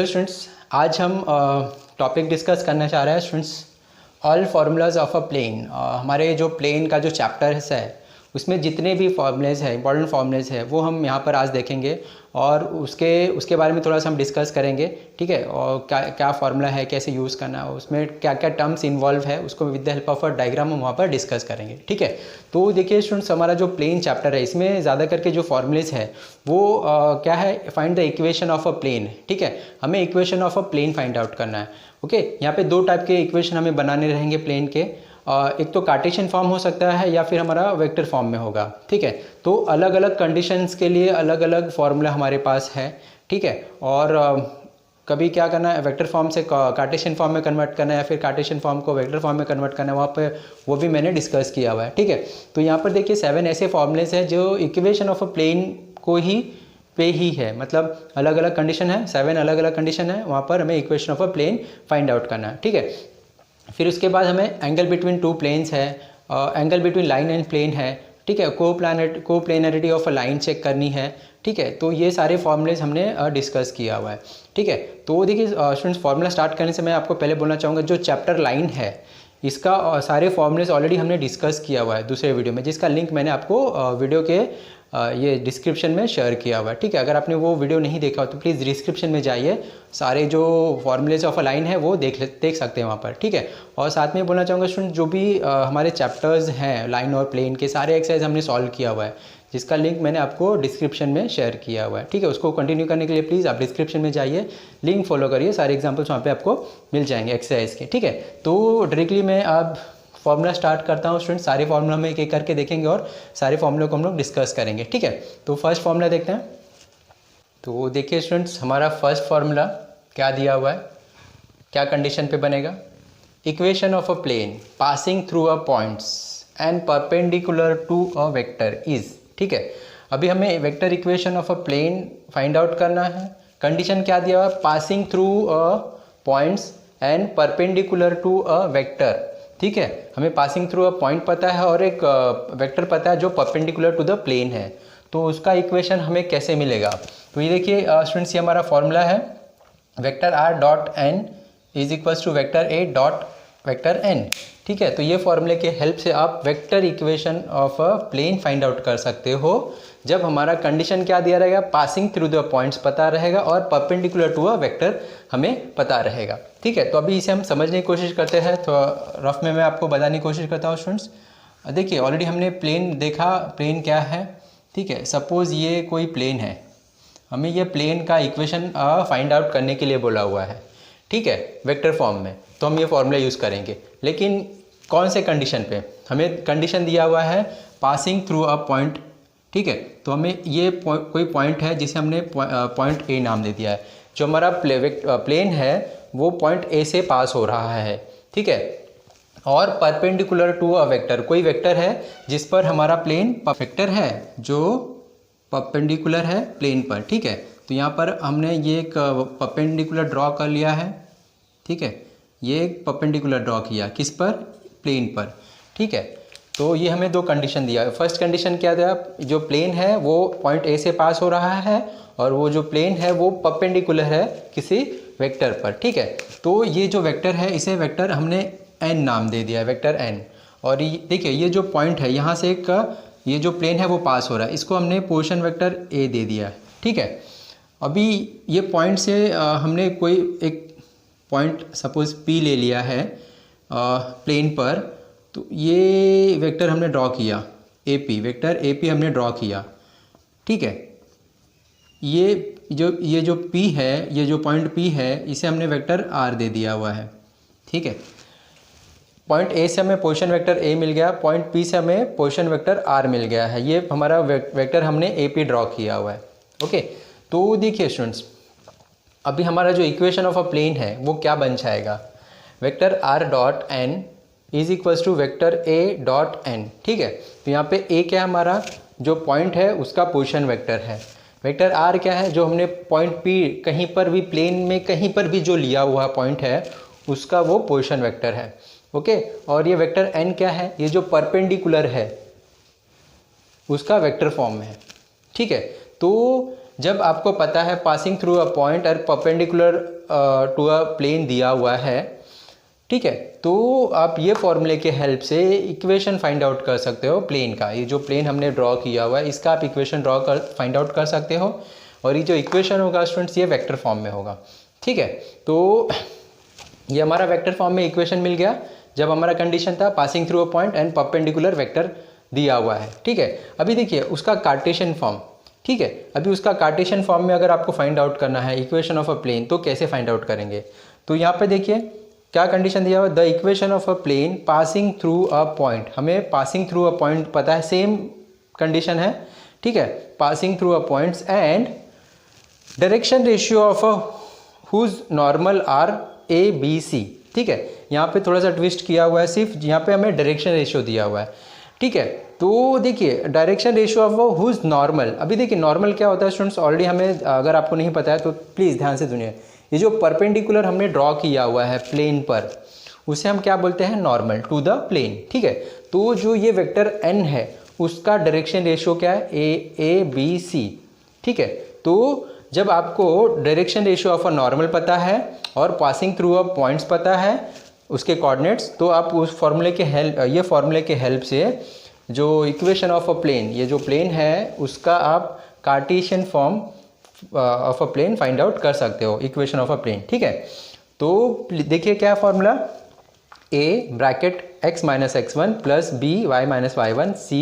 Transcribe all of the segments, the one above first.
Students, आज हम topic discuss करना चाह रहे हैं students all formulas of a plane. हमारे जो प्लेन का जो चैप्टर्स है उसमें जितने भी फार्मूलेज हैं, इंपॉर्टेंट फार्मूलेज है, वो हम यहाँ पर आज देखेंगे और उसके बारे में थोड़ा सा हम डिस्कस करेंगे। ठीक है, और क्या क्या फार्मूला है, कैसे यूज़ करना है, उसमें क्या क्या टर्म्स इन्वॉल्व है, उसको with the help of a diagram हम वहाँ पर डिस्कस करेंगे। ठीक है, तो देखिए स्टूडेंट्स, हमारा जो प्लेन चैप्टर है इसमें ज़्यादा करके जो फार्मूलेज है वो क्या है, find the equation of a plane. ठीक है, हमें equation of a plane find out करना है। ओके, यहाँ पे दो टाइप के इक्वेशन हमें बनाने रहेंगे प्लेन के। एक तो कार्टेशियन फॉर्म हो सकता है या फिर हमारा वेक्टर फॉर्म में होगा। ठीक है, तो अलग अलग कंडीशंस के लिए अलग अलग फार्मूला हमारे पास है। ठीक है, और कभी क्या करना है, वेक्टर फॉर्म से कार्टेशियन फॉर्म में कन्वर्ट करना है या फिर कार्टेशियन फॉर्म को वेक्टर फॉर्म में कन्वर्ट करना है, वहाँ पे वो भी मैंने डिस्कस किया हुआ है। ठीक है, तो यहाँ पर देखिए 7 ऐसे फॉर्मूलेज हैं जो इक्वेशन ऑफ अ प्लेन को ही पे ही है, मतलब अलग अलग कंडीशन है, 7 अलग अलग कंडीशन है, वहाँ पर हमें equation of a plane find out करना है। ठीक है, फिर उसके बाद हमें एंगल बिटवीन टू प्लेन्स है, angle between line and plane है। ठीक है, coplanarity of a line check करनी है। ठीक है, तो ये सारे फॉर्मूलेज हमने डिस्कस किया हुआ है। ठीक है, तो देखिए स्टूडेंट्स, फार्मूला स्टार्ट करने से मैं आपको पहले बोलना चाहूँगा, जो चैप्टर लाइन है इसका सारे फॉर्मूलेज ऑलरेडी हमने डिस्कस किया हुआ है दूसरे वीडियो में, जिसका लिंक मैंने आपको वीडियो के ये डिस्क्रिप्शन में शेयर किया हुआ है। ठीक है, अगर आपने वो वीडियो नहीं देखा हो तो प्लीज़ डिस्क्रिप्शन में जाइए, सारे जो फॉर्मूलेज ऑफ अ लाइन है वो देख सकते हैं वहाँ पर। ठीक है, और साथ में बोलना चाहूँगा स्टूडेंट, जो भी हमारे चैप्टर्स हैं लाइन और प्लेन के, सारे एक्सरसाइज हमने सॉल्व किया हुआ है, जिसका लिंक मैंने आपको डिस्क्रिप्शन में शेयर किया हुआ है। ठीक है, उसको कंटिन्यू करने के लिए प्लीज़ आप डिस्क्रिप्शन में जाइए, लिंक फॉलो करिए, सारे एग्जाम्पल्स वहाँ पे आपको मिल जाएंगे एक्सरसाइज के। ठीक है, तो डायरेक्टली मैं अब फॉर्मूला स्टार्ट करता हूँ स्टूडेंट। सारे फॉर्मूला में एक एक करके देखेंगे और सारे फॉर्मूले को हम लोग डिस्कस करेंगे। ठीक है, तो फर्स्ट फॉर्मूला देखते हैं। तो देखिए स्टूडेंट्स, हमारा फर्स्ट फॉर्मूला क्या दिया हुआ है, क्या कंडीशन पे बनेगा, equation of a plane passing through a points and perpendicular to a vector is. ठीक है, अभी हमें vector equation of a plane find out करना है। कंडीशन क्या दिया हुआ है, passing through a points and perpendicular to a vector. ठीक है, हमें पासिंग थ्रू अ पॉइंट पता है और एक वेक्टर पता है जो परपेंडिकुलर टू द प्लेन है, तो उसका इक्वेशन हमें कैसे मिलेगा। तो ये देखिए स्टूडेंट्स, ये हमारा फॉर्मूला है, vector R dot N is equals to vector A dot vector N. ठीक है, तो ये फॉर्मूले के हेल्प से आप vector equation of a plane find out कर सकते हो, जब हमारा कंडीशन क्या दिया रहेगा, पासिंग थ्रू द पॉइंट्स पता रहेगा और परपेंडिकुलर टू अ वेक्टर हमें पता रहेगा। ठीक है, तो अभी इसे हम समझने की कोशिश करते हैं, तो रफ में मैं आपको बताने की कोशिश करता हूँ स्टूडेंट्स। देखिए ऑलरेडी हमने प्लेन देखा, प्लेन क्या है। ठीक है, सपोज़ ये कोई प्लेन है, हमें ये प्लेन का इक्वेशन फाइंड आउट करने के लिए बोला हुआ है। ठीक है, वेक्टर फॉर्म में, तो हम ये फॉर्मूला यूज़ करेंगे, लेकिन कौन से कंडीशन पे, हमें कंडीशन दिया हुआ है पासिंग थ्रू अ पॉइंट। ठीक है, तो हमें ये कोई पॉइंट है जिसे हमने पॉइंट ए नाम दे दिया है, जो हमारा प्लेन है वो पॉइंट ए से पास हो रहा है। ठीक है, और परपेंडिकुलर टू अ वेक्टर, कोई वेक्टर है जिस पर हमारा प्लेन वेक्टर है जो परपेंडिकुलर है प्लेन पर। ठीक है, तो यहाँ पर हमने ये एक परपेंडिकुलर ड्रॉ कर लिया है। ठीक है, ये एक परपेंडिकुलर ड्रॉ किया, किस पर, प्लेन पर। ठीक है, तो ये हमें दो कंडीशन दिया है। फर्स्ट कंडीशन क्या दिया, जो प्लेन है वो पॉइंट ए से पास हो रहा है और वो जो प्लेन है वो परपेंडिकुलर है किसी वेक्टर पर। ठीक है, तो ये जो वेक्टर है इसे वेक्टर हमने एन नाम दे दिया है, वेक्टर एन। और ये देखिए, ये जो पॉइंट है यहाँ से एक ये जो प्लेन है वो पास हो रहा है, इसको हमने पोजीशन वेक्टर ए दे दिया है। ठीक है, अभी ये पॉइंट से हमने कोई एक पॉइंट सपोज पी ले लिया है प्लेन पर, तो ये वेक्टर हमने ड्रॉ किया, A P, vector A P हमने ड्रॉ किया। ठीक है, ये जो पी है, ये जो पॉइंट पी है, इसे हमने वेक्टर आर दे दिया हुआ है। ठीक है, पॉइंट ए से हमें पोजीशन वेक्टर ए मिल गया, पॉइंट पी से हमें पोजीशन वेक्टर आर मिल गया है, ये हमारा वेक्टर हमने ए पी ड्रॉ किया हुआ है। ओके, तो देखिए स्टूडेंट्स, अभी हमारा जो इक्वेशन ऑफ अ प्लेन है वो क्या बन जाएगा, vector R dot N is equals to vector A dot N. ठीक है, तो यहाँ पे ए क्या है, हमारा जो पॉइंट है उसका पोजीशन वेक्टर है, वेक्टर आर क्या है, जो हमने पॉइंट पी कहीं पर भी प्लेन में कहीं पर भी जो लिया हुआ पॉइंट है उसका वो पोजीशन वेक्टर है। ओके, और ये वेक्टर एन क्या है, ये जो परपेंडिकुलर है उसका वेक्टर फॉर्म में है। ठीक है, तो जब आपको पता है पासिंग थ्रू अ पॉइंट और परपेंडिकुलर टू अ प्लेन दिया हुआ है, ठीक है, तो आप ये फॉर्मूले के हेल्प से इक्वेशन फाइंड आउट कर सकते हो प्लेन का। ये जो प्लेन हमने ड्रॉ किया हुआ है इसका आप इक्वेशन फाइंड आउट कर सकते हो, और ये जो इक्वेशन होगा स्टूडेंट्स ये वेक्टर फॉर्म में होगा, ठीक है। तो ये हमारा वेक्टर फॉर्म में इक्वेशन मिल गया जब हमारा कंडीशन था passing through a point and perpendicular vector दिया हुआ है, ठीक है। अभी देखिए उसका कार्टेशियन फॉर्म, ठीक है, अभी उसका कार्टेशियन फॉर्म में अगर आपको फाइंड आउट करना है इक्वेशन ऑफ अ प्लेन तो कैसे फाइंड आउट करेंगे। तो यहाँ पे देखिए क्या कंडीशन दिया हुआ, the equation of a plane passing through a point, हमें पासिंग थ्रू अ पॉइंट पता है, सेम कंडीशन है, ठीक है, passing through a points and direction ratio of a whose normal are A B C, ठीक है। यहाँ पे थोड़ा सा ट्विस्ट किया हुआ है, सिर्फ यहाँ पे हमें डायरेक्शन रेशियो दिया हुआ है, ठीक है। तो देखिए direction ratio of whose normal, अभी देखिए नॉर्मल क्या होता है स्टूडेंट्स, ऑलरेडी हमें अगर आपको नहीं पता है तो प्लीज़ ध्यान से सुनिए। ये जो परपेंडिकुलर हमने ड्रॉ किया हुआ है प्लेन पर, उसे हम क्या बोलते हैं, नॉर्मल टू द प्लेन, ठीक है। तो जो ये वेक्टर n है उसका डायरेक्शन रेशियो क्या है, ए बी सी, ठीक है। तो जब आपको direction ratio of a normal पता है और पासिंग थ्रू अ पॉइंट्स पता है उसके कोऑर्डिनेट्स, तो आप उस फॉर्मूले के ये फॉर्मूले के हेल्प से जो इक्वेशन ऑफ अ प्लेन, ये जो प्लेन है उसका आप Cartesian form of a plane find out कर सकते हो, इक्वेशन ऑफ अ प्लेन, ठीक है। तो देखिए क्या formula, a bracket x minus x1 plus b y minus y1 c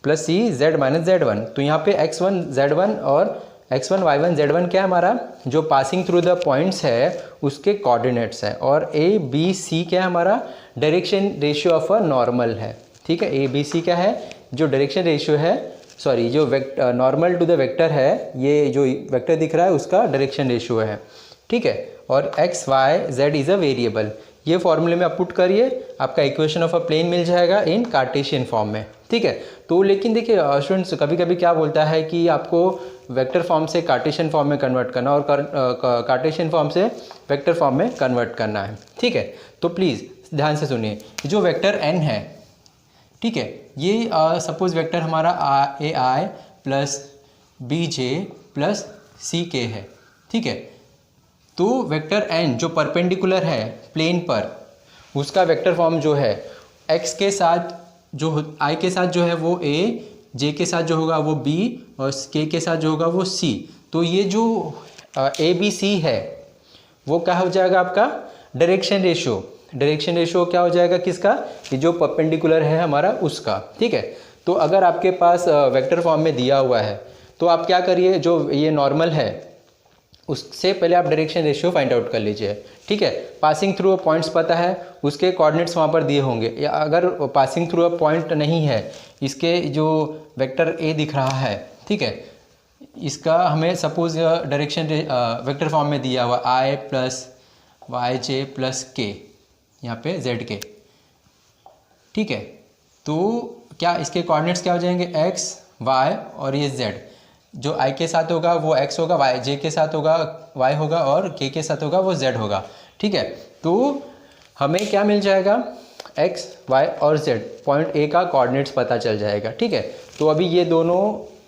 plus c z minus z1। तो यहाँ पे x1 z1 और x1 y1 z1 क्या है, हमारा जो पासिंग थ्रू द पॉइंट्स है उसके कोऑर्डिनेट्स है, और a b c क्या है, हमारा direction ratio of a normal है, ठीक है। a b c क्या है, जो डायरेक्शन रेशियो है, सॉरी जो नॉर्मल टू द वेक्टर है, ये जो वेक्टर दिख रहा है उसका डायरेक्शन रेशियो है, ठीक है। और x y z is a variable, ये फॉर्मूले में आप पुट करिए, आपका इक्वेशन ऑफ अ प्लेन मिल जाएगा इन कार्टेशियन फॉर्म में, ठीक है। तो लेकिन देखिए स्टूडेंट्स कभी कभी क्या बोलता है कि आपको वेक्टर फॉर्म से कार्टेशियन फॉर्म में कन्वर्ट करना और कार्टेशियन फॉर्म से वेक्टर फॉर्म में कन्वर्ट करना है, ठीक है। तो प्लीज़ ध्यान से सुनिए, जो वेक्टर n है, ठीक है, ये सपोज वेक्टर हमारा ए आई प्लस बी जे प्लस सी के है, ठीक है। तो वेक्टर n जो परपेंडिकुलर है प्लेन पर, उसका वेक्टर फॉर्म जो है x के साथ जो i के साथ जो है वो a, j के साथ जो होगा वो b और k के साथ जो होगा वो c। तो ये जो ए बी सी है वो क्या हो जाएगा आपका डायरेक्शन रेशियो, डायरेक्शन रेशियो क्या हो जाएगा किसका, ये जो परपेंडिकुलर है हमारा उसका, ठीक है। तो अगर आपके पास वेक्टर फॉर्म में दिया हुआ है तो आप क्या करिए, जो ये नॉर्मल है उससे पहले आप डायरेक्शन रेशियो फाइंड आउट कर लीजिए, ठीक है। पासिंग थ्रू अ पॉइंट्स पता है, उसके कोऑर्डिनेट्स वहाँ पर दिए होंगे, या अगर पासिंग थ्रू अ पॉइंट नहीं है, इसके जो वेक्टर ए दिख रहा है, ठीक है, इसका हमें सपोज डायरेक्शन वेक्टर फॉर्म में दिया हुआ आई प्लस वाई जे प्लस के, यहाँ पे जेड के, ठीक है। तो क्या इसके कोऑर्डिनेट्स क्या हो जाएंगे, एक्स वाई और ये जेड, जो आई के साथ होगा वो एक्स होगा, वाई जे के साथ होगा वाई होगा, और के साथ होगा वो जेड होगा, ठीक है। तो हमें क्या मिल जाएगा, एक्स वाई और जेड, पॉइंट ए का कोऑर्डिनेट्स पता चल जाएगा, ठीक है। तो अभी ये दोनों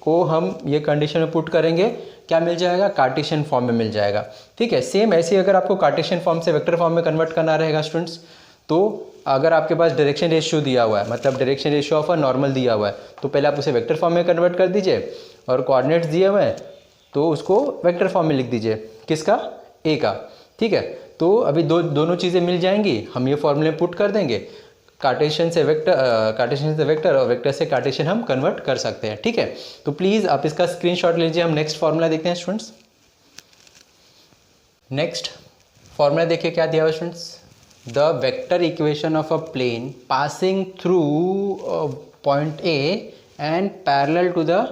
को हम ये कंडीशन में पुट करेंगे, क्या मिल जाएगा, कार्टेशियन फॉर्म में मिल जाएगा, ठीक है। सेम ऐसे अगर आपको कार्टेशियन फॉर्म से वेक्टर फॉर्म में कन्वर्ट करना रहेगा स्टूडेंट्स, तो अगर आपके पास डायरेक्शन रेशियो दिया हुआ है, मतलब direction ratio of a normal दिया हुआ है, तो पहले आप उसे वेक्टर फॉर्म में कन्वर्ट कर दीजिए, और कोऑर्डिनेट्स दिए हुए हैं तो उसको वेक्टर फॉर्म में लिख दीजिए, किसका, ए का, ठीक है। तो अभी दोनों चीज़ें मिल जाएंगी, हम ये फॉर्मूले पुट कर देंगे, कार्टेशियन से वेक्टर और वेक्टर से कार्टेशियन हम कन्वर्ट कर सकते हैं, ठीक है। तो प्लीज़ आप इसका स्क्रीनशॉट लीजिए, हम नेक्स्ट फार्मूला देखते हैं स्टूडेंट्स। नेक्स्ट फार्मूला देखिए क्या दिया हुआ students, the vector equation of a plane passing through point A and parallel to the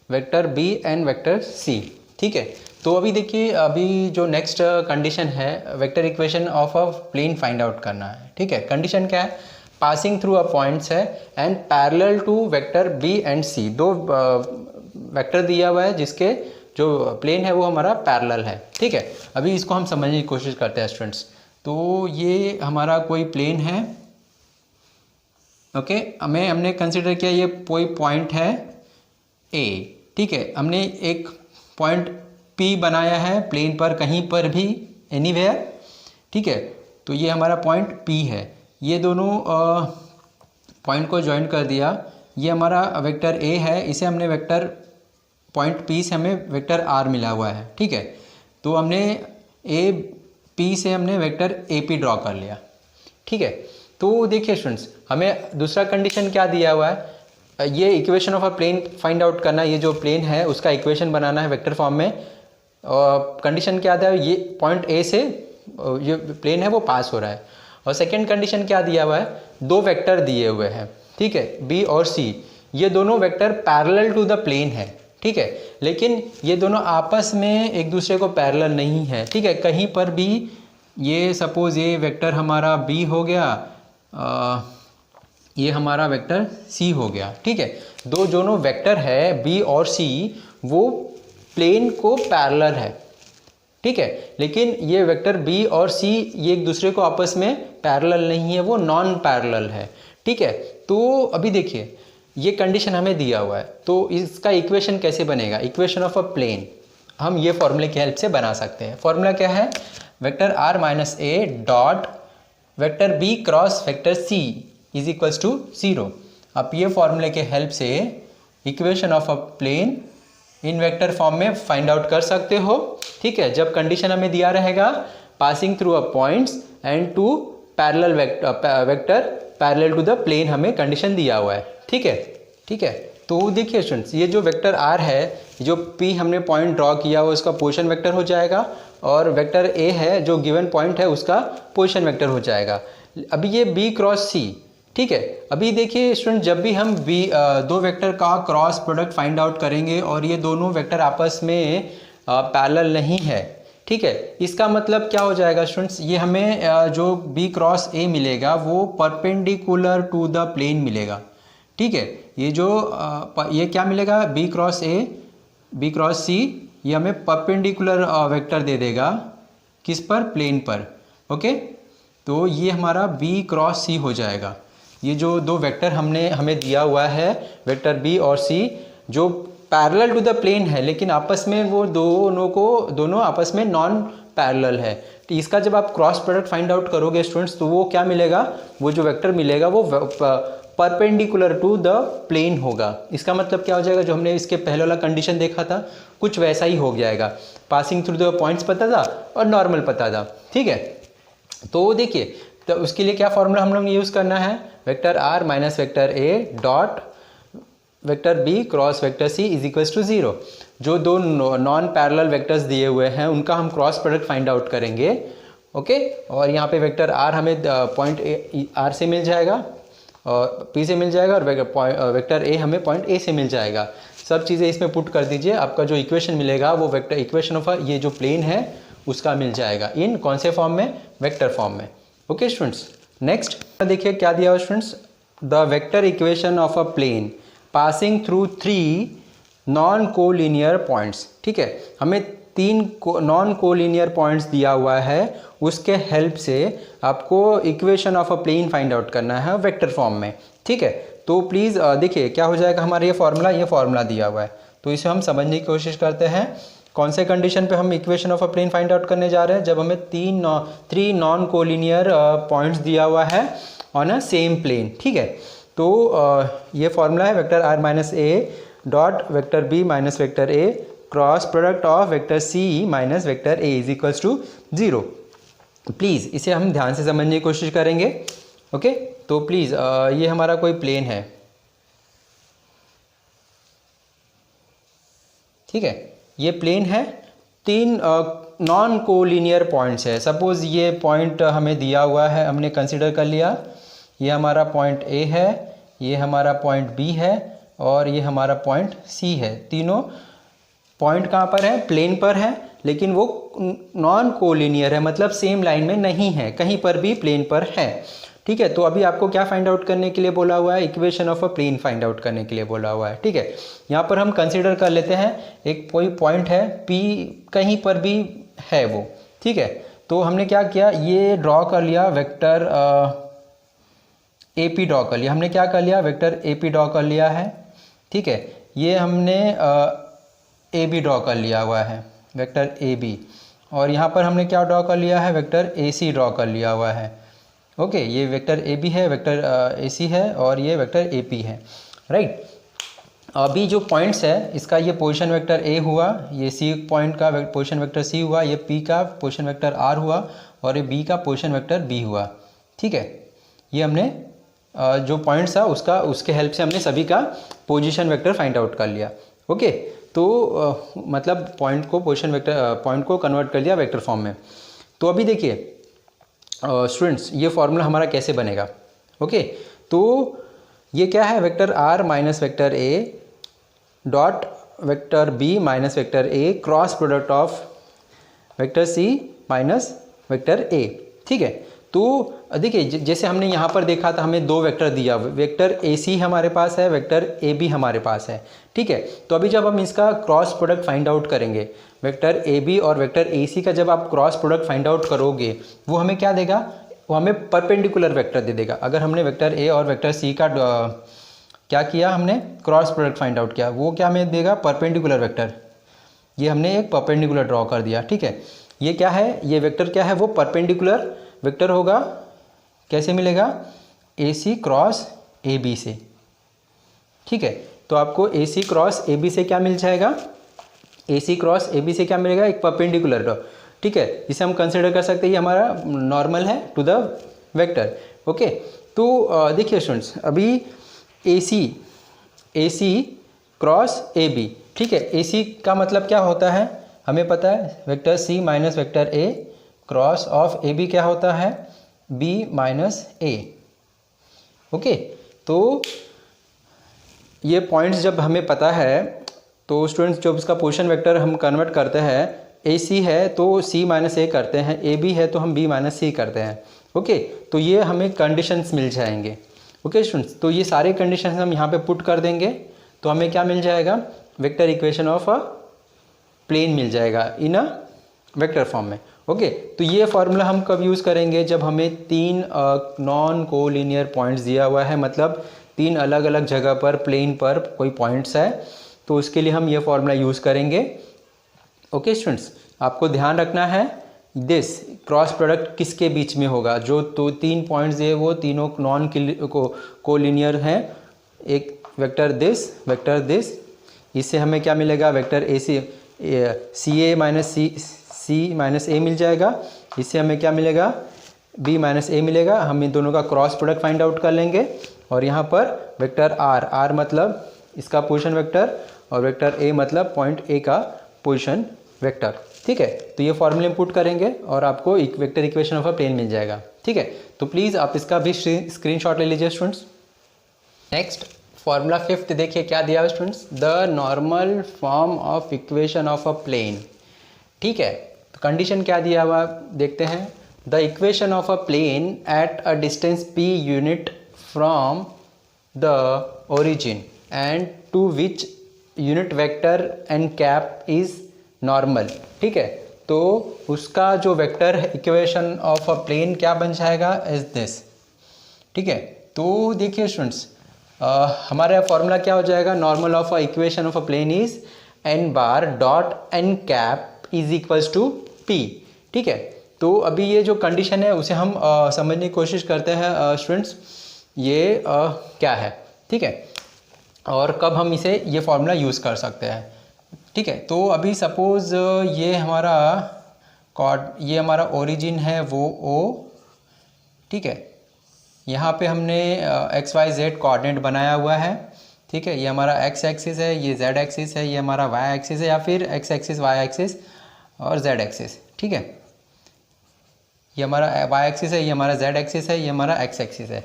vector B and vector C, ठीक है। तो अभी देखिए, अभी जो नेक्स्ट कंडीशन है, vector equation of a plane find out करना है, ठीक है। कंडीशन क्या है, पासिंग थ्रू अ पॉइंट्स है and parallel to vector B and C, दो वेक्टर दिया हुआ है जिसके जो प्लेन है वो हमारा पैरेलल है, ठीक है। अभी इसको हम समझने की कोशिश करते हैं स्टूडेंट्स। तो ये हमारा कोई प्लेन है, ओके, हमने कंसिडर किया ये कोई पॉइंट है ए, ठीक है। हमने एक पॉइंट P बनाया है प्लेन पर कहीं पर भी, एनीवेयर, ठीक है। तो ये हमारा पॉइंट P है, ये दोनों पॉइंट को ज्वाइन कर दिया, ये हमारा वेक्टर A है, इसे हमने वेक्टर पॉइंट P से हमें वेक्टर R मिला हुआ है, ठीक है। तो हमने P से हमने वेक्टर AP ड्रॉ कर लिया, ठीक है। तो देखिए स्टूडेंट्स, हमें दूसरा कंडीशन क्या दिया हुआ है, ये equation of a plane find out करना, ये जो प्लेन है उसका इक्वेशन बनाना है वेक्टर फॉर्म में। कंडीशन क्या था, ये पॉइंट A से ये प्लेन है वो पास हो रहा है। और सेकंड कंडीशन क्या दिया हुआ है, दो वेक्टर दिए हुए हैं, ठीक है, B और C, ये दोनों vector parallel to the plane है, ठीक है। लेकिन ये दोनों आपस में एक दूसरे को पैरेलल नहीं है, ठीक है। कहीं पर भी ये सपोज ये वेक्टर हमारा B हो गया, ये हमारा वेक्टर C हो गया, ठीक है। दो दोनों वेक्टर है B और C, वो प्लेन को पैरेलल है, ठीक है। लेकिन ये वेक्टर B और C ये एक दूसरे को आपस में पैरेलल नहीं है, वो नॉन पैरेलल है, ठीक है। तो अभी देखिए ये कंडीशन हमें दिया हुआ है, तो इसका इक्वेशन कैसे बनेगा, इक्वेशन ऑफ अ प्लेन हम ये फॉर्मूले की हेल्प से बना सकते हैं। फॉर्मूला क्या है, vector R minus A dot vector B cross vector C is equals to 0। आप ये फॉर्मूले के हेल्प से equation of a plane in vector form में फाइंड आउट कर सकते हो, ठीक है। जब कंडीशन हमें दिया रहेगा passing through a points and two parallel vector parallel to the plane, हमें कंडीशन दिया हुआ है, ठीक है, ठीक है। तो देखिए स्टूडेंट्स, ये जो वेक्टर R है, जो P हमने पॉइंट ड्रॉ किया हुआ उसका पोजीशन वेक्टर हो जाएगा, और वेक्टर A है जो गिवन पॉइंट है उसका पोजीशन वेक्टर हो जाएगा। अभी ये B क्रॉस C, ठीक है। अभी देखिए स्टूडेंट, जब भी हम दो वेक्टर का क्रॉस प्रोडक्ट फाइंड आउट करेंगे और ये दोनों वेक्टर आपस में पैरेलल नहीं है, ठीक है, इसका मतलब क्या हो जाएगा स्टूडेंट्स, ये हमें जो B क्रॉस A मिलेगा वो परपेंडिकुलर टू द प्लेन मिलेगा, ठीक है। ये जो ये क्या मिलेगा, B cross A B cross C, ये हमें परपेंडिकुलर वेक्टर दे देगा, किस पर, प्लेन पर, ओके। तो ये हमारा B क्रॉस C हो जाएगा। ये जो दो वेक्टर हमें दिया हुआ है वेक्टर B और C, जो पैरेलल टू द प्लेन है, लेकिन आपस में वो दोनों आपस में नॉन पैरेलल है। तो इसका जब आप क्रॉस प्रोडक्ट फाइंड आउट करोगे स्टूडेंट्स, तो वो क्या मिलेगा, वो जो वेक्टर मिलेगा वो परपेंडिकुलर टू द प्लेन होगा। इसका मतलब क्या हो जाएगा, जो हमने इसके पहले वाला कंडीशन देखा था कुछ वैसा ही हो जाएगा, पासिंग थ्रू द पॉइंट्स पता था और नॉर्मल पता था, ठीक है। तो देखिए, तो उसके लिए क्या फॉर्मूला हम लोग यूज़ करना है, vector R minus vector A dot vector B cross vector C is equals to 0। जो दो नॉन पैरेलल वेक्टर्स दिए हुए हैं उनका हम क्रॉस प्रोडक्ट फाइंड आउट करेंगे, ओके। और यहाँ पे वेक्टर R हमें पॉइंट R से मिल जाएगा और P से मिल जाएगा, और वेक्टर A हमें पॉइंट A से मिल जाएगा। सब चीज़ें इसमें पुट कर दीजिए, आपका जो इक्वेशन मिलेगा वो वेक्टर इक्वेशन ऑफ ये जो प्लेन है उसका मिल जाएगा, इन कौन से फॉर्म में, वेक्टर फॉर्म में, ओके स्टूडेंट्स। नेक्स्ट देखिए क्या दिया हुआ students, the vector equation of a plane passing through 3 non collinear points, ठीक है। हमें 3 नॉन कोलिनियर पॉइंट्स दिया हुआ है, उसके हेल्प से आपको equation of a plane find out करना है वेक्टर फॉर्म में, ठीक है। तो प्लीज़ देखिए क्या हो जाएगा, हमारा ये फॉर्मूला दिया हुआ है, तो इसे हम समझने की कोशिश करते हैं। कौन से कंडीशन पे हम equation of a plane find out करने जा रहे हैं, जब हमें 3 नॉन कोलिनियर पॉइंट्स दिया हुआ है ऑन अ सेम प्लेन, ठीक है। तो ये फॉर्मूला है vector R minus A dot vector B minus vector A cross product of vector C minus vector A is equals to 0। Please इसे हम ध्यान से समझने की कोशिश करेंगे, ओके। तो प्लीज़ ये हमारा कोई प्लेन है, ठीक है, ये प्लेन है, 3 नॉन कोलिनियर पॉइंट्स है। सपोज़ ये पॉइंट हमें दिया हुआ है, हमने कंसिडर कर लिया, ये हमारा पॉइंट A है, ये हमारा पॉइंट B है और ये हमारा पॉइंट C है। तीनों पॉइंट कहाँ पर है, प्लेन पर है, लेकिन वो नॉन कोलिनियर है, मतलब सेम लाइन में नहीं है, कहीं पर भी प्लेन पर है, ठीक है। तो अभी आपको क्या फाइंड आउट करने के लिए बोला हुआ है, equation of a plane find out करने के लिए बोला हुआ है, ठीक है। यहाँ पर हम कंसीडर कर लेते हैं एक कोई पॉइंट है P, कहीं पर भी है वो, ठीक है। तो हमने क्या किया, ये ड्रॉ कर लिया वेक्टर AP ड्रॉ कर लिया, हमने क्या कर लिया, वेक्टर AP ड्रॉ कर लिया है, ठीक है। ये हमने ए बी ड्रॉ कर लिया हुआ है, वेक्टर ए बी, और यहाँ पर हमने क्या ड्रॉ कर लिया है, वेक्टर ए सी ड्रॉ कर लिया हुआ है। ओके, ये वेक्टर ए बी है, वेक्टर ए सी है, और ये वेक्टर ए पी है, राइट। अभी जो पॉइंट्स है, इसका ये पोजीशन वेक्टर ए हुआ, ये सी पॉइंट का पोजीशन वेक्टर सी हुआ, ये पी का पोजीशन वेक्टर आर हुआ, और ये बी का पोजीशन वेक्टर बी हुआ। ठीक है, ये हमने जो पॉइंट्स था उसके हेल्प से हमने सभी का पोजीशन वेक्टर फाइंड आउट कर लिया। ओके, तो मतलब पॉइंट को पोजीशन वेक्टर पॉइंट को कन्वर्ट कर दिया वेक्टर फॉर्म में। तो अभी देखिए स्टूडेंट्स, ये फॉर्मूला हमारा कैसे बनेगा। ओके, तो ये क्या है, vector R minus vector A dot vector B minus vector A cross product of vector C minus vector A. ठीक है, तो देखिए जैसे हमने यहाँ पर देखा था, हमें दो वेक्टर दिया, वेक्टर ए सी हमारे पास है, वेक्टर ए बी हमारे पास है। ठीक है, तो अभी जब हम इसका क्रॉस प्रोडक्ट फाइंड आउट करेंगे, वेक्टर ए बी और वेक्टर ए सी का जब आप क्रॉस प्रोडक्ट फाइंड आउट करोगे, वो हमें क्या देगा, वो हमें परपेंडिकुलर वेक्टर दे देगा। अगर हमने वेक्टर ए और वेक्टर सी का क्या किया, हमने क्रॉस प्रोडक्ट फाइंड आउट किया, वो क्या हमें देगा, परपेंडिकुलर वेक्टर। ये हमने एक परपेंडिकुलर ड्रॉ कर दिया। ठीक है, ये क्या है, ये वेक्टर क्या है, वो परपेंडिकुलर वेक्टर होगा। कैसे मिलेगा, ए सी क्रॉस ए बी से। ठीक है, तो आपको ए सी क्रॉस ए बी से क्या मिल जाएगा, ए सी क्रॉस ए बी से क्या मिलेगा, एक परपेंडिकुलर ड्रॉ। ठीक है, इसे हम कंसिडर कर सकते हैं, ये हमारा नॉर्मल है टू द वेक्टर। ओके, तो देखिए स्टूडेंट्स, अभी ए सी क्रॉस ए बी। ठीक है, ए सी का मतलब क्या होता है, हमें पता है, vector C minus vector A cross of A B क्या होता है, बी माइनस ए। ओके, तो ये पॉइंट्स जब हमें पता है, तो स्टूडेंट्स जब इसका पोजीशन वेक्टर हम कन्वर्ट करते हैं, ए सी है तो सी माइनस ए करते हैं, ए बी है तो हम बी माइनस सी करते हैं। ओके, तो ये हमें कंडीशंस मिल जाएंगे। ओके स्टूडेंट्स, तो ये सारे कंडीशंस हम यहाँ पे पुट कर देंगे, तो हमें क्या मिल जाएगा, vector equation of a plane मिल जाएगा इन अ वेक्टर फॉर्म में। ओके, तो ये फॉर्मूला हम कब यूज़ करेंगे, जब हमें तीन नॉन कोलिनियर पॉइंट्स दिया हुआ है, मतलब तीन अलग अलग जगह पर प्लेन पर कोई पॉइंट्स है, तो उसके लिए हम ये फॉर्मूला यूज़ करेंगे। ओके स्टूडेंट्स, आपको ध्यान रखना है, दिस क्रॉस प्रोडक्ट किसके बीच में होगा, जो तो तीन पॉइंट्स है वो तीनों नॉन कोलिनियर हैं। एक वेक्टर दिस, इससे हमें क्या मिलेगा, vector A C A minus C minus A मिल जाएगा। इससे हमें क्या मिलेगा, बी माइनस ए मिलेगा। हम इन दोनों का क्रॉस प्रोडक्ट फाइंड आउट कर लेंगे, और यहाँ पर वेक्टर आर मतलब इसका पोजीशन वेक्टर, और वेक्टर ए मतलब पॉइंट ए का पोजीशन वेक्टर। ठीक है, तो ये फॉर्मूले में पुट करेंगे और आपको एक vector equation of a plane मिल जाएगा। ठीक है, तो प्लीज़ आप इसका भी स्क्रीनशॉट ले लीजिए स्टूडेंट्स। नेक्स्ट फॉर्मूला फिफ्थ देखिए क्या दिया है students, the normal form of equation of a plane. ठीक है, तो कंडीशन क्या दिया हुआ देखते हैं, the equation of a plane at a distance P unit from the origin and to which unit vector and cap is normal. ठीक है, तो उसका जो vector equation of a plane क्या बन जाएगा, इज दिस। ठीक है, तो देखिए स्टूडेंट्स, हमारा फॉर्मूला क्या हो जाएगा, normal of a equation of a plane is N bar dot N cap is equals to P. ठीक है, तो अभी ये जो कंडीशन है उसे हम समझने की कोशिश करते हैं स्टूडेंट्स, ये क्या है। ठीक है, और कब हम इसे ये फॉर्मूला यूज़ कर सकते हैं। ठीक है, तो अभी सपोज़ ये हमारा ओरिजिन है वो ओ। ठीक है, यहाँ पे हमने एक्स वाई जेड कोऑर्डिनेट बनाया हुआ है। ठीक है, ये हमारा एक्स एक्सिस है, ये जेड एक्सिस है, ये हमारा वाई एक्सिस है, या फिर एक्स एक्सिस वाई एक्सिस और जेड एक्सिस। ठीक है, ये हमारा वाई एक्सिस है, ये हमारा जेड एक्सिस है, ये हमारा एक्स एक्सिस है।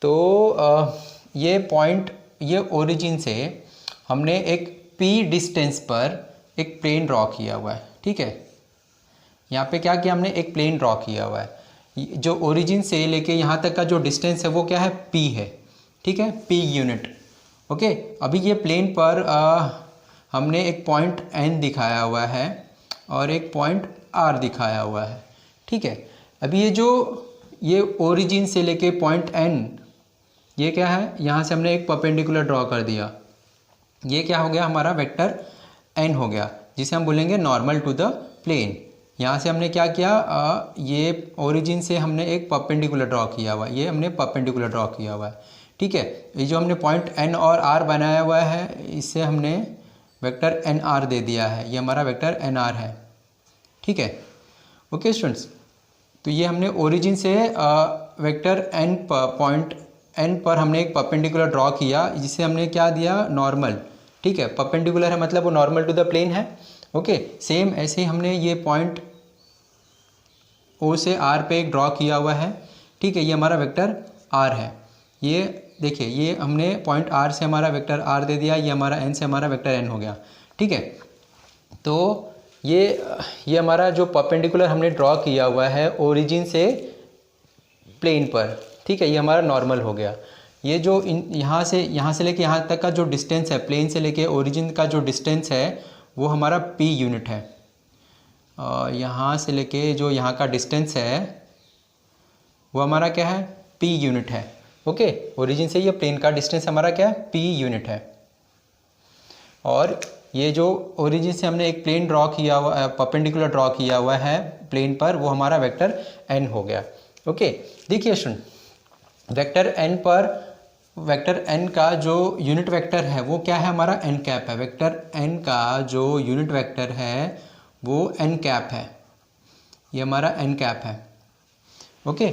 तो ये पॉइंट, ये ओरिजिन से हमने एक p डिस्टेंस पर एक प्लेन ड्रॉ किया हुआ है। ठीक है, यहाँ पे क्या किया हमने, एक प्लेन ड्रॉ किया हुआ है। जो ओरिजिन से लेके यहाँ तक का जो डिस्टेंस है वो क्या है, p है। ठीक है, p यूनिट। ओके, अभी ये प्लेन पर हमने एक पॉइंट n दिखाया हुआ है और एक पॉइंट r दिखाया हुआ है। ठीक है, अभी ये ओरिजिन से लेके पॉइंट n, ये क्या है, यहाँ से हमने एक परपेंडिकुलर ड्रॉ कर दिया। ये क्या हो गया हमारा वेक्टर एन हो गया, जिसे हम बोलेंगे नॉर्मल टू द प्लेन। यहाँ से हमने क्या किया, ये ओरिजिन से हमने एक परपेंडिकुलर ड्रॉ किया हुआ है, ये हमने परपेंडिकुलर ड्रॉ किया हुआ है, ठीक है। ये जो हमने पॉइंट एन और आर बनाया हुआ है, इससे हमने वेक्टर एन आर दे दिया है, ये हमारा वेक्टर एन आर है, ठीक है। ओके स्टूडेंट्स, तो ये हमने ओरिजिन से वेक्टर एन पॉइंट एन पर हमने एक परपेंडिकुलर ड्रॉ किया, जिसे हमने क्या दिया, नॉर्मल, ठीक है। परपेंडिकुलर है मतलब वो नॉर्मल टू द प्लेन है, ओके। सेम ऐसे ही हमने ये पॉइंट ओ से आर पे एक ड्रॉ किया हुआ है, ठीक है। ये हमारा वेक्टर आर है, ये देखिए, ये हमने पॉइंट आर से हमारा वेक्टर आर दे दिया, ये हमारा एन से हमारा वेक्टर एन हो गया, ठीक है। तो ये हमारा जो परपेंडिकुलर हमने ड्रॉ किया हुआ है ओरिजिन से प्लेन पर, ठीक है, ये हमारा नॉर्मल हो गया। ये जो यहाँ से लेके यहाँ तक का जो डिस्टेंस है, प्लेन से लेके ओरिजिन का जो डिस्टेंस है वो हमारा पी यूनिट है। यहाँ से लेके जो यहाँ का डिस्टेंस है वो हमारा क्या है, पी यूनिट है, ओके। ओरिजिन से ये प्लेन का डिस्टेंस हमारा क्या है, पी यूनिट है। और ये जो ओरिजिन से हमने एक प्लेन ड्रॉ किया हुआ, परपेंडिकुलर ड्रॉ किया हुआ है प्लेन पर, वो हमारा वेक्टर एन हो गया, ओके। देखिए स्टूडेंट, वेक्टर एन पर वेक्टर एन का जो यूनिट वेक्टर है वो क्या है, हमारा एन कैप है। वेक्टर एन का जो यूनिट वेक्टर है वो एन कैप है, ये हमारा एन कैप है, ओके।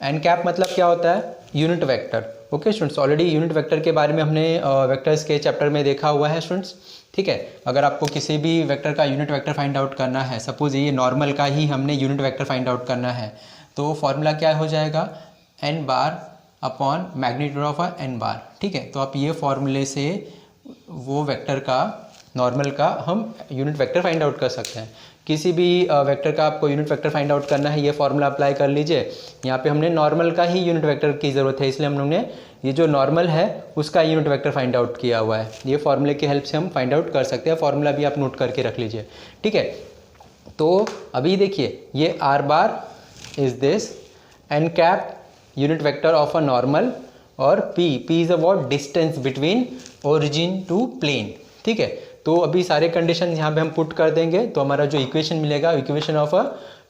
एन कैप मतलब क्या होता है, unit vector, okay students. Already unit vector के बारे में हमने वेक्टर्स के चैप्टर में देखा हुआ है स्टूडेंट्स, ठीक है। अगर आपको किसी भी वेक्टर का यूनिट वेक्टर फाइंड आउट करना है, सपोज ये नॉर्मल का ही हमने यूनिट वेक्टर फाइंड आउट करना है, तो फॉर्मूला क्या हो जाएगा, N bar upon magnitude of N bar, ठीक है। तो आप ये फॉर्मूले से वो वेक्टर का, नॉर्मल का हम यूनिट वेक्टर फाइंड आउट कर सकते हैं। किसी भी वेक्टर का आपको यूनिट वेक्टर फाइंड आउट करना है, ये फॉर्मूला अप्लाई कर लीजिए। यहाँ पे हमने नॉर्मल का ही यूनिट वेक्टर की ज़रूरत है, इसलिए हमने ये जो नॉर्मल है उसका यूनिट वेक्टर फाइंड आउट किया हुआ है। ये फॉर्मूले की हेल्प से हम फाइंड आउट कर सकते हैं, फॉर्मूला भी आप नोट करके रख लीजिए, ठीक है। तो अभी देखिए, ये R bar is this N cap unit vector of a normal, और P is a what, distance between origin to plane, ठीक है। तो अभी सारे कंडीशन यहाँ पे हम पुट कर देंगे, तो हमारा जो इक्वेशन मिलेगा, equation of a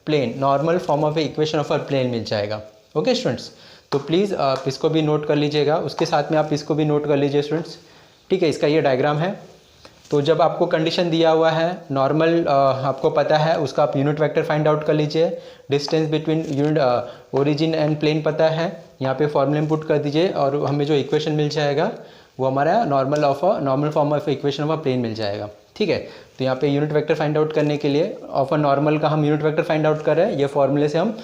plane, normal form of a equation of a plane मिल जाएगा, ओके स्टूडेंट्स। तो प्लीज़ आप इसको भी नोट कर लीजिएगा, उसके साथ में आप इसको भी नोट कर लीजिए स्टूडेंट्स, ठीक है। इसका ये डायग्राम है। तो जब आपको कंडीशन दिया हुआ है नॉर्मल, आपको पता है, उसका आप यूनिट वेक्टर फाइंड आउट कर लीजिए, distance between unit origin and plane पता है, यहाँ पे फॉर्मूले में पुट कर दीजिए, और हमें जो इक्वेशन मिल जाएगा वो हमारा normal form of equation of a plane मिल जाएगा, ठीक है। तो यहाँ पे यूनिट वेक्टर फाइंड आउट करने के लिए ऑफ अ नॉर्मल का हम यूनिट वेक्टर फाइंड आउट कर रहे हैं, ये फॉर्मूले से हम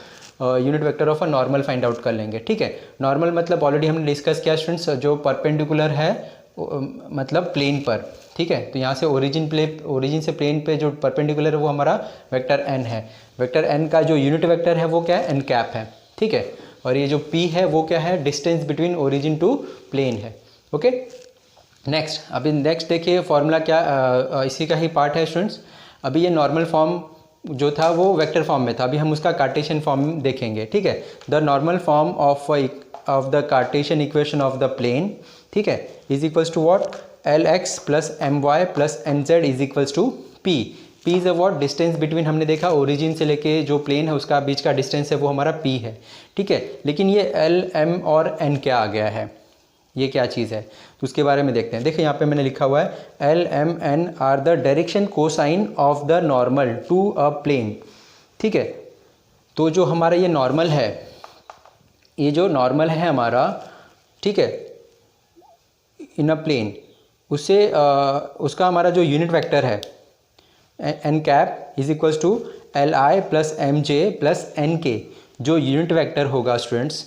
unit vector of a normal find out कर लेंगे, ठीक है। नॉर्मल मतलब ऑलरेडी हमने डिस्कस किया स्टूडेंट्स, जो परपेंडिकुलर है मतलब प्लेन पर, ठीक है। तो यहाँ से ओरिजिन से प्लेन पे जो परपेंडिकुलर है वो हमारा वेक्टर एन है। वेक्टर एन का जो यूनिट वेक्टर है वो क्या है, एन कैप है, ठीक है। और ये जो पी है वो क्या है, distance between origin to plane है, ओके। नेक्स्ट, अभी नेक्स्ट देखिए फॉर्मूला क्या, इसी का ही पार्ट है स्टूडेंट्स। अभी ये नॉर्मल फॉर्म जो था वो वेक्टर फॉर्म में था, अभी हम उसका कार्टेशियन फॉर्म देखेंगे, ठीक है। The normal form of the Cartesian equation of the plane, ठीक है, is equals to what, L X plus M Y plus M Z is equals to P. P is a what, distance between, हमने देखा origin से लेके जो plane है उसका बीच का डिस्टेंस है वो हमारा पी है, ठीक है। लेकिन ये एल एम और एन क्या आ गया है, ये क्या चीज़ है, तो उसके बारे में देखते हैं। देखिए यहाँ पे मैंने लिखा हुआ है L M N are the direction cosine of the normal to a plane, ठीक है। तो जो हमारा ये नॉर्मल है, ये जो नॉर्मल है हमारा, ठीक है, इन अ प्लेन, उससे उसका हमारा जो यूनिट वेक्टर है N cap is equals to L I plus M J plus N K. जो यूनिट वेक्टर होगा स्टूडेंट्स,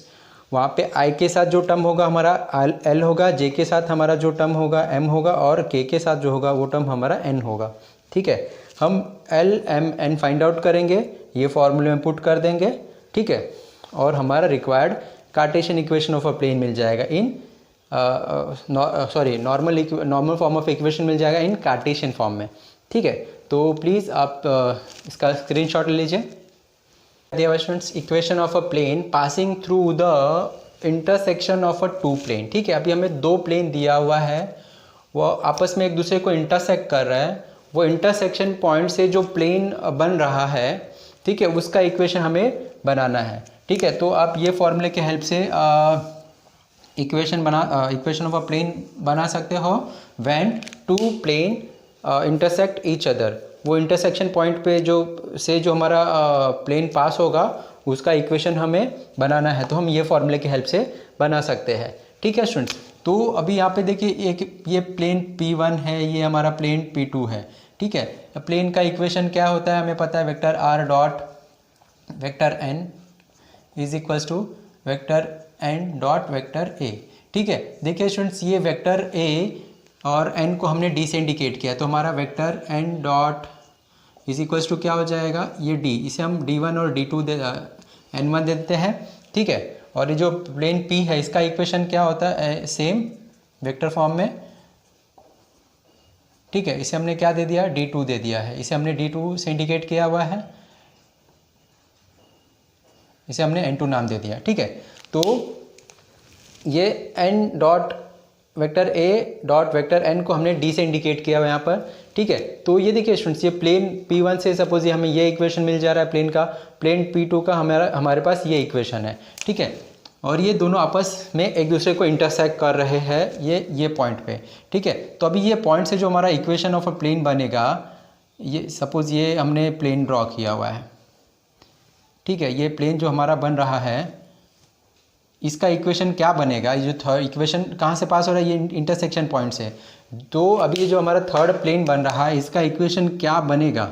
वहाँ पे आई के साथ जो टर्म होगा हमारा एल होगा, जे के साथ हमारा जो टर्म होगा एम होगा, और के साथ जो होगा वो टर्म हमारा एन होगा, ठीक है। हम L M N find out करेंगे, ये फॉर्मूले में पुट कर देंगे, ठीक है, और हमारा required Cartesian equation of a plane मिल जाएगा in normal form of equation मिल जाएगा इन कार्टेशियन फॉर्म में, ठीक है। तो प्लीज़ आप इसका स्क्रीनशॉट ले लीजिए। Students, equation of a plane passing through the intersection of a two plane, ठीक है। अभी हमें दो प्लेन दिया हुआ है, वो आपस में एक दूसरे को इंटरसेक्ट कर रहा है, वो इंटरसेक्शन पॉइंट से जो प्लेन बन रहा है, ठीक है, उसका इक्वेशन हमें बनाना है। ठीक है, तो आप ये फॉर्मूले के हेल्प से इक्वेशन ऑफ अ प्लेन बना सकते हो when two plane intersect each other. वो इंटरसेक्शन पॉइंट पे जो हमारा प्लेन पास होगा उसका इक्वेशन हमें बनाना है, तो हम ये फॉर्मूले की हेल्प से बना सकते हैं। ठीक है स्टूडेंट्स, तो अभी यहाँ पे देखिए एक ये प्लेन P1 है, ये हमारा प्लेन P2 है। ठीक है, प्लेन का इक्वेशन क्या होता है हमें पता है, vector r dot vector n is equals to vector n dot vector a। ठीक है, देखिए स्टूडेंट्स, ये वेक्टर a और n को हमने d से इंडिकेट किया, तो हमारा vector n dot is equals to क्या हो जाएगा, ये d, इसे हम d1 और d2 n1 दे देते हैं। ठीक है, और ये जो प्लेन P है इसका इक्वेशन क्या होता है, सेम वेक्टर फॉर्म में। ठीक है, इसे हमने क्या दे दिया, d2 दे दिया है, इसे हमने d2 से इंडिकेट किया हुआ है, इसे हमने n2 नाम दे दिया। ठीक है, तो ये n dot vector a dot vector n को हमने d से इंडिकेट किया हुआ यहाँ पर। ठीक है, तो ये देखिए स्टूडेंट्स, ये प्लेन P1 से सपोज ये हमें ये इक्वेशन मिल जा रहा है प्लेन का, प्लेन P2 का हमारे पास ये इक्वेशन है। ठीक है, और ये दोनों आपस में एक दूसरे को इंटरसेक्ट कर रहे हैं ये पॉइंट पे। ठीक है, तो अभी ये पॉइंट से जो हमारा इक्वेशन ऑफ अ प्लेन बनेगा, ये सपोज ये हमने प्लेन ड्रॉ किया हुआ है। ठीक है, ये प्लेन जो हमारा बन रहा है इसका इक्वेशन क्या बनेगा, ये जो थर्ड इक्वेशन कहाँ से पास हो रहा है, ये इंटरसेक्शन पॉइंट से। तो अभी ये जो हमारा थर्ड प्लेन बन रहा है इसका इक्वेशन क्या बनेगा।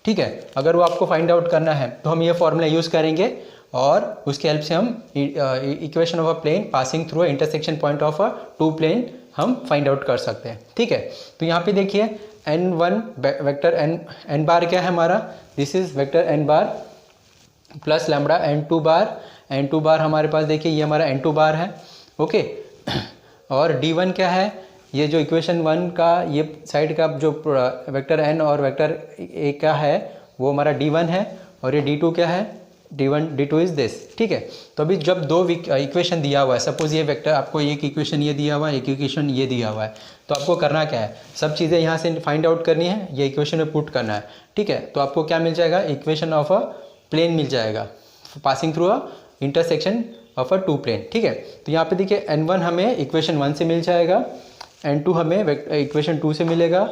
ठीक है, अगर वो आपको फाइंड आउट करना है तो हम ये फॉर्मूला यूज़ करेंगे और उसके हेल्प से हम equation of a plane passing through intersection point of a two plane हम फाइंड आउट कर सकते हैं। ठीक है, तो यहाँ पे देखिए n1 वेक्टर n बार क्या है हमारा, this is vector n bar plus lambda n2 बार हमारे पास देखिए ये हमारा n2 बार है। ओके, और d1 क्या है, ये जो इक्वेशन 1 का ये साइड का जो वेक्टर n और वेक्टर a का है वो हमारा d1 है, और ये d2 क्या है, d2 इज दिस। ठीक है, तो अभी जब दो इक्वेशन दिया हुआ है, सपोज ये वेक्टर आपको एक इक्वेशन ये दिया हुआ है, एक इक्वेशन ये दिया हुआ है, तो आपको करना क्या है, सब चीज़ें यहाँ से फाइंड आउट करनी है, ये इक्वेशन में पुट करना है। ठीक है, तो आपको क्या मिल जाएगा, इक्वेशन ऑफ अ प्लेन मिल जाएगा passing through a intersection of a two plane. ठीक है, तो यहाँ पे देखिए n1 हमें इक्वेशन 1 से मिल जाएगा, n2 हमें इक्वेशन 2 से मिलेगा,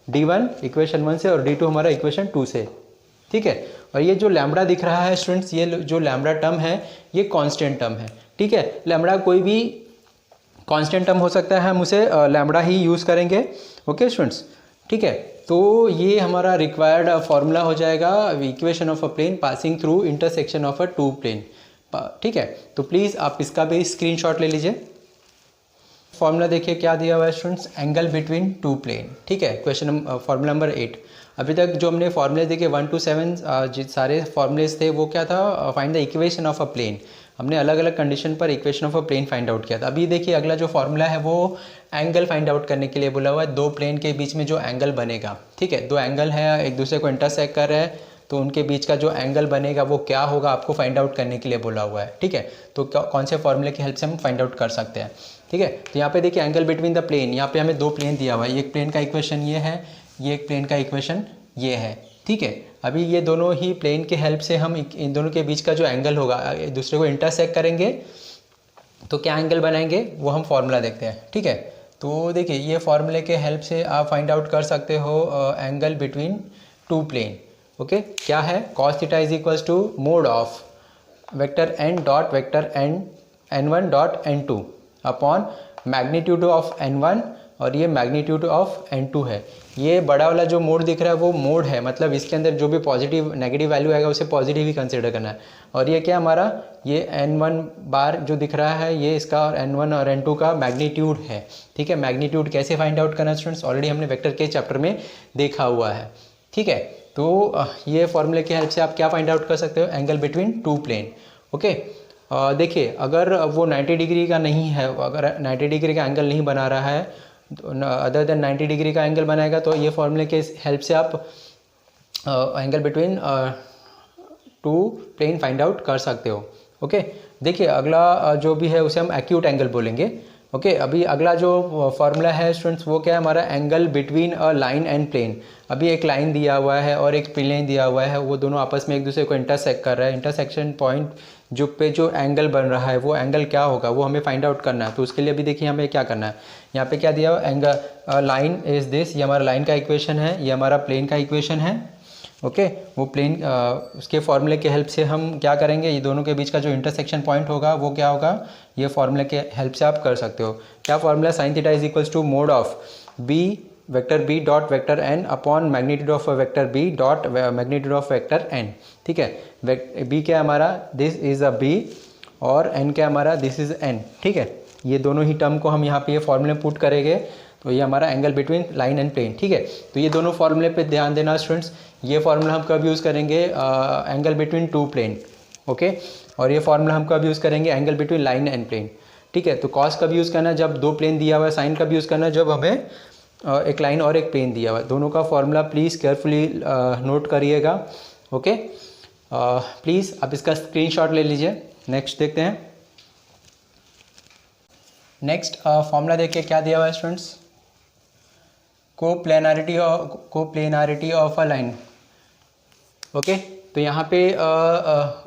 d1 इक्वेशन 1 से और d2 हमारा इक्वेशन 2 से। ठीक है, और ये जो लैम्बडा दिख रहा है स्टूडेंट्स, ये जो लैम्बडा टर्म है ये कांस्टेंट टर्म है। ठीक है, लैम्बडा कोई भी कांस्टेंट टर्म हो सकता है, हम उसे लैम्बडा ही यूज़ करेंगे। ओके स्टूडेंट्स, ठीक है, तो ये हमारा रिक्वायर्ड फार्मूला हो जाएगा equation of a plane passing through intersection of a two plane. ठीक है, तो प्लीज़ आप इसका भी स्क्रीनशॉट ले लीजिए। फॉर्मूला देखिए क्या दिया हुआ है students, angle between two plane. ठीक है, क्वेश्चन फॉर्मूला नंबर 8। अभी तक जो हमने फॉर्मूले देखे 1 to 7 सारे फॉर्मूलेज थे वो क्या था, find the equation of a plane. हमने अलग अलग कंडीशन पर equation of a plane find out किया था। अभी देखिए अगला जो फॉर्मूला है वो एंगल फाइंड आउट करने के लिए बोला हुआ है, दो प्लेन के बीच में जो एंगल बनेगा। ठीक है, दो एंगल है एक दूसरे को इंटरसेक्ट कर रहे हैं, तो उनके बीच का जो एंगल बनेगा वो क्या होगा आपको फाइंड आउट करने के लिए बोला हुआ है। ठीक है, तो कौन से फॉर्मूले की हेल्प से हम फाइंड आउट कर सकते हैं। ठीक है, तो यहाँ पे देखिए एंगल बिटवीन द प्लेन, यहाँ पे हमें दो प्लेन दिया हुआ है, एक प्लेन का इक्वेशन ये है, ये एक प्लेन का इक्वेशन ये है। ठीक है, अभी ये दोनों ही प्लेन के हेल्प से हम इन दोनों के बीच का जो एंगल होगा एक दूसरे को इंटरसेक्ट करेंगे तो क्या एंगल बनाएंगे वो हम फॉर्मूला देखते हैं। ठीक है, तो देखिए ये फॉर्मूले के हेल्प से आप फाइंड आउट कर सकते हो angle between two plane. Okay, क्या है, cos theta is equals to mod of vector n dot vector n1 dot n2 upon magnitude of n1 और ये मैग्नीट्यूड ऑफ n2 है। ये बड़ा वाला जो मोड दिख रहा है वो मोड है, मतलब इसके अंदर जो भी पॉजिटिव नेगेटिव वैल्यू आएगा उसे पॉजिटिव ही कंसिडर करना है। और ये क्या हमारा ये n1 बार जो दिख रहा है ये इसका और n1 और n2 का मैग्नीट्यूड है। ठीक है, मैग्नीट्यूड कैसे फाइंड आउट करना स्टूडेंट्स, ऑलरेडी हमने वेक्टर के चैप्टर में देखा हुआ है। ठीक है, तो ये फॉर्मूले की हेल्प से आप क्या फाइंड आउट कर सकते हो, angle between two plane. Okay, देखिए अगर वो 90 डिग्री का नहीं है, अगर 90 डिग्री का एंगल नहीं बना रहा है, अदर देन 90 डिग्री का एंगल बनाएगा, तो ये फॉर्मूले के हेल्प से आप angle between two plane find out कर सकते हो। ओके, देखिए अगला जो भी है उसे हम एक्यूट एंगल बोलेंगे। ओके अभी अगला जो फार्मूला है स्टूडेंट्स वो क्या है हमारा, angle between a line and plane. अभी एक लाइन दिया हुआ है और एक प्लेन दिया हुआ है, वो दोनों आपस में एक दूसरे को इंटरसेक्ट कर रहा है। इंटरसेक्शन पॉइंट जो पे जो एंगल बन रहा है वो एंगल क्या होगा वो हमें फाइंड आउट करना है। तो उसके लिए अभी देखिए हमें क्या करना है, यहाँ पे क्या दिया हुआ, एंगल लाइन इज दिस, ये हमारा लाइन का इक्वेशन है, ये हमारा प्लेन का इक्वेशन है। ओके वो प्लेन उसके फॉर्मूले के हेल्प से हम क्या करेंगे, ये दोनों के बीच का जो इंटरसेक्शन पॉइंट होगा वो क्या होगा, ये फॉर्मूले के हेल्प से आप कर सकते हो। क्या formula, sine theta is equals to mod of B vector B dot vector N upon magnitude of vector B dot magnitude of vector N. ठीक है, बी क्या हमारा, दिस इज अ बी, और एन क्या हमारा, दिस इज एन। ठीक है, ये दोनों ही टर्म को हम यहाँ पे ये फॉर्मूले पुट करेंगे, तो ये हमारा angle between line and plane. ठीक है, तो ये दोनों फॉर्मूले पे ध्यान देना स्टूडेंट्स। ये फार्मूला हम कब यूज़ करेंगे, angle between two plane. Okay, और ये फार्मूला हम कब यूज़ करेंगे, angle between line and plane. ठीक है, तो कॉस कब यूज़ करना है, जब दो प्लेन दिया हुआ है। साइन कब यूज़ करना है, जब हमें एक लाइन और एक प्लेन दिया हुआ है। दोनों का फार्मूला प्लीज़ केयरफुली नोट करिएगा। ओके, प्लीज़ आप इसका स्क्रीनशॉट ले लीजिए। नेक्स्ट देखते हैं। नेक्स्ट फार्मूला देखिए क्या दिया हुआ है students, coplanarity of a line. Okay, तो यहाँ पे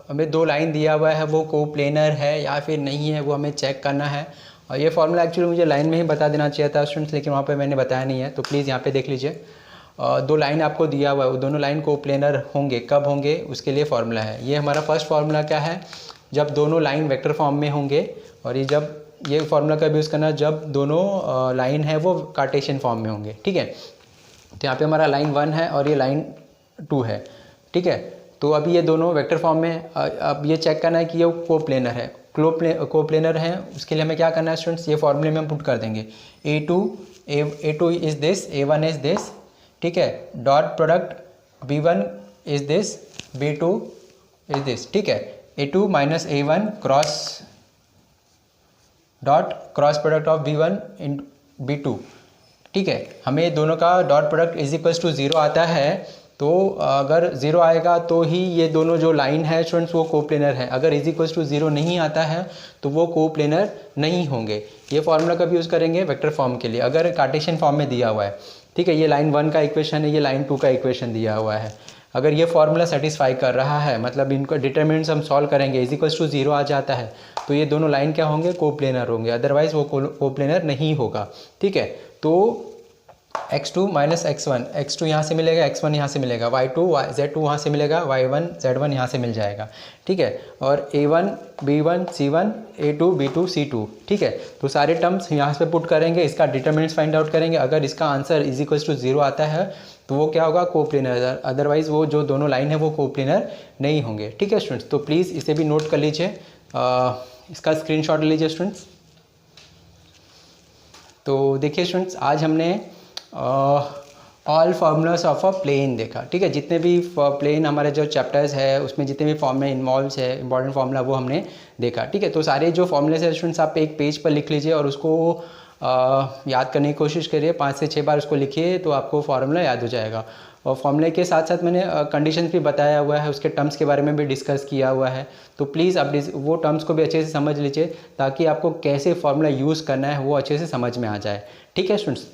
हमें दो लाइन दिया हुआ है, वो कोप्लेनर है या फिर नहीं है वो हमें चेक करना है। और ये फार्मूला एक्चुअली मुझे लाइन में ही बता देना चाहिए था स्टूडेंट्स, लेकिन वहाँ पे मैंने बताया नहीं है। तो प्लीज़ यहाँ पे देख लीजिए, दो लाइन आपको दिया हुआ है, वो दोनों लाइन कोप्लेनर होंगे, कब होंगे उसके लिए फार्मूला है। ये हमारा फर्स्ट फार्मूला क्या है, जब दोनों लाइन वेक्टर फॉर्म में होंगे। और ये फार्मूला कब यूज़ करना, जब दोनों लाइन है वो कार्टेशियन फॉर्म में होंगे। ठीक है, तो यहाँ पे हमारा लाइन 1 है और ये लाइन 2 है। ठीक है, तो अभी ये दोनों वेक्टर फॉर्म में, अब ये चेक करना है कि ये कोप्लेनर है, कोप्लेनर है। उसके लिए हमें क्या करना है स्टूडेंट्स, ये फार्मूले में हम पुट कर देंगे, A2 is this, A1 is this. ठीक है, dot product B1 is this, B2 is this. ठीक है, A2 minus A1 cross product of B1 in B2। ठीक है, हमें दोनों का dot product is equals to 0 आता है। तो अगर 0 आएगा तो ही ये दोनों जो लाइन है स्टूडेंट्स वो कोप्लेनर है। अगर इज इक्वल्स टू 0 नहीं आता है तो वो कोप्लेनर नहीं होंगे। ये फार्मूला कब यूज़ करेंगे, वेक्टर फॉर्म के लिए, अगर कार्टेशियन फॉर्म में दिया हुआ है। ठीक है, ये लाइन 1 का इक्वेशन है, ये लाइन 2 का इक्वेशन दिया हुआ है। अगर ये फार्मूला सेटिस्फाई कर रहा है, मतलब इनको डिटरमिनेंट्स हम सॉल्व करेंगे, इज इक्वल्स टू 0 आ जाता है, तो ये दोनों लाइन क्या होंगे, कोप्लेनर होंगे, अदरवाइज वो कोप्लेनर नहीं होगा। ठीक है, तो x2 माइनस x1 यहाँ से मिलेगा, x1 यहाँ से मिलेगा, y2 z2 वहाँ से मिलेगा, y1 z1 यहाँ से मिल जाएगा। ठीक है, और a1 b1 c1 a2 b2 c2। ठीक है, तो सारे टर्म्स यहाँ पे पुट करेंगे, इसका डिटरमिनेंट्स फाइंड आउट करेंगे। अगर इसका आंसर इज इक्वल्स टू 0 आता है तो वो क्या होगा, कोप्लेनर, अदरवाइज वो जो दोनों लाइन है वो कोप्लेनर नहीं होंगे। ठीक है स्टूडेंट्स, तो प्लीज़ इसे भी नोट कर लीजिए, इसका स्क्रीनशॉट ले लीजिए स्टूडेंट्स। तो देखिए स्टूडेंट्स, आज हमने all formulas of a plane देखा। ठीक है, जितने भी प्लेन हमारे जो चैप्टर्स है उसमें जितने भी फॉर्मूले इन्वॉल्व है, इंपॉर्टेंट फार्मूला, वो हमने देखा। ठीक है, तो सारे जो फॉर्मूले हैं स्टूडेंट्स आप एक पेज पर लिख लीजिए और उसको याद करने की कोशिश करिए, 5 से 6 बार उसको लिखिए तो आपको फार्मूला याद हो जाएगा। और फार्मूले के साथ साथ मैंने कंडीशन भी बताया हुआ है, उसके टर्म्स के बारे में भी डिस्कस किया हुआ है। तो प्लीज़ आप वो टर्म्स को भी अच्छे से समझ लीजिए ताकि आपको कैसे फार्मूला यूज़ करना है वो अच्छे से समझ में आ जाए। ठीक है स्टूडेंट्स,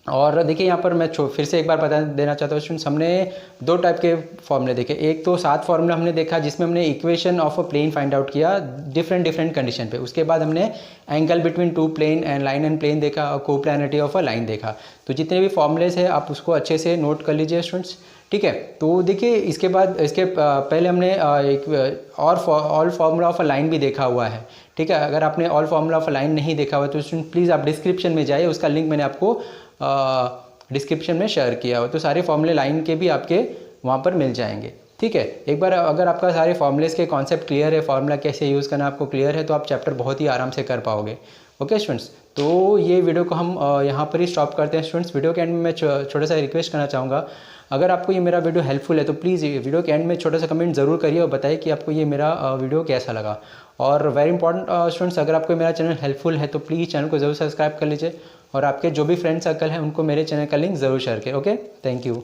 और देखिए यहाँ पर मैं फिर से एक बार बता देना चाहता हूँ स्टूडेंट्स, हमने 2 टाइप के फॉर्मूले देखे। एक तो 7 फार्मूला हमने देखा जिसमें हमने equation of a plane find out किया डिफरेंट कंडीशन पे। उसके बाद हमने angle between 2 plane and line and plane देखा और कोप्लेनिटी ऑफ अ लाइन देखा। तो जितने भी फॉर्मूलेस हैं आप उसको अच्छे से नोट कर लीजिए स्टूडेंट्स। ठीक है, तो देखिए इसके बाद इसके पहले हमने एक और all formula of a line भी देखा हुआ है। ठीक है, अगर आपने all formula of a line नहीं देखा हुआ तो स्टूडेंट प्लीज़ आप डिस्क्रिप्शन में जाइए, उसका लिंक मैंने आपको डिस्क्रिप्शन में शेयर किया हो, तो सारे फॉर्मूले लाइन के भी आपके वहाँ पर मिल जाएंगे। ठीक है, एक बार अगर आपका सारे फॉर्मूलेस के कॉन्सेप्ट क्लियर है, फार्मूला कैसे यूज़ करना आपको क्लियर है, तो आप चैप्टर बहुत ही आराम से कर पाओगे। ओके स्टूडेंट्स, तो ये वीडियो को हम यहाँ पर ही स्टॉप करते हैं स्टूडेंट्स। वीडियो के एंड में मैं छोटा सा रिक्वेस्ट करना चाहूँगा, अगर आपको ये मेरा वीडियो हेल्पफुल है तो प्लीज़ वीडियो के एंड में छोटा सा कमेंट ज़रूर करिए और बताइए कि आपको ये मेरा वीडियो कैसा लगा। और वेरी इंपॉर्टेंट स्टूडेंट्स, अगर आपको मेरा चैनल हेल्पफुल है तो प्लीज़ चैनल को ज़रूर सब्सक्राइब कर लीजिए और आपके जो भी फ्रेंड सर्कल हैं उनको मेरे चैनल का लिंक ज़रूर शेयर करें। Okay, thank you.